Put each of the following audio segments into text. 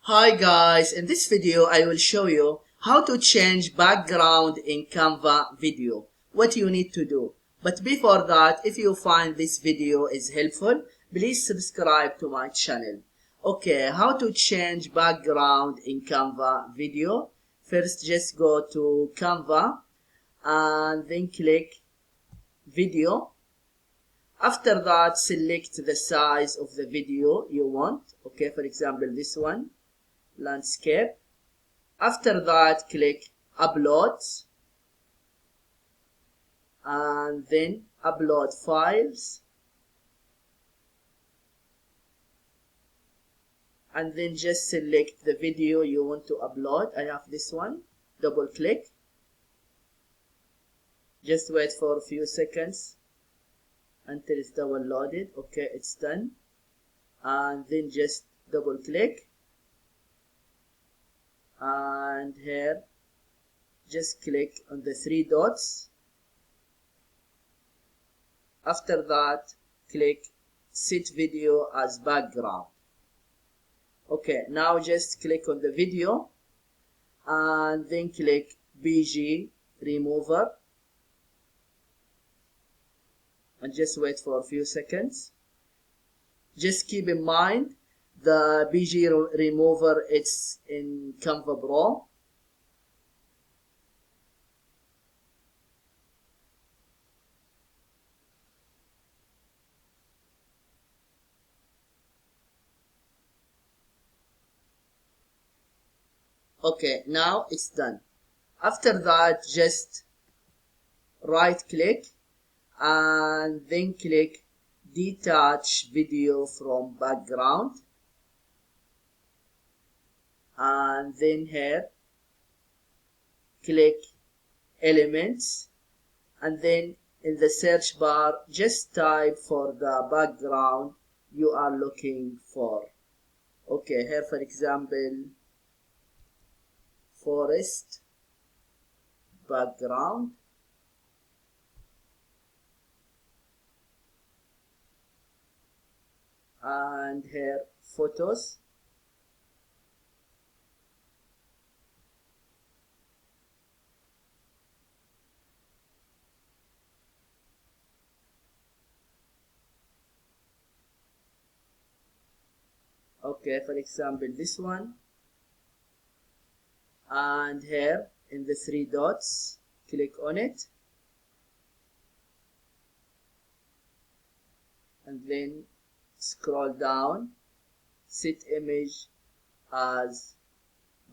Hi guys, in this video I will show you how to change background in Canva video. What you need to do. But before that, if you find this video is helpful, please subscribe to my channel. Okay, how to change background in Canva video. First just go to Canva and then click video. After that, select the size of the video you want. Okay, for example this one, landscape. After that, click upload and then upload files, and then just select the video you want to upload. I have this one. Double click, just wait for a few seconds until it's downloaded. Okay, it's done. And then just double click, and here just click on the three dots. After that, click set video as background. Okay, now just click on the video and then click BG remover and just wait for a few seconds. Just keep in mind the BG remover, it's in Canva Pro. Okay, now it's done. After that, just right click and then click detach video from background, and then here click elements, and then in the search bar just type for the background you are looking for. Okay, here for example forest background, and here photos, okay, for example this one, and here in the three dots click on it and then scroll down, set image as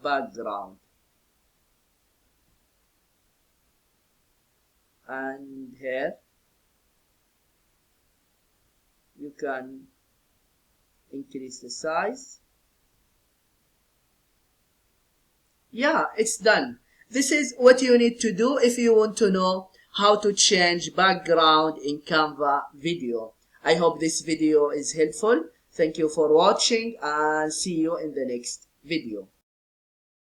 background, and here you can increase the size. Yeah, it's done. This is what you need to do if you want to know how to change background in Canva video. I hope this video is helpful. Thank you for watching and see you in the next video.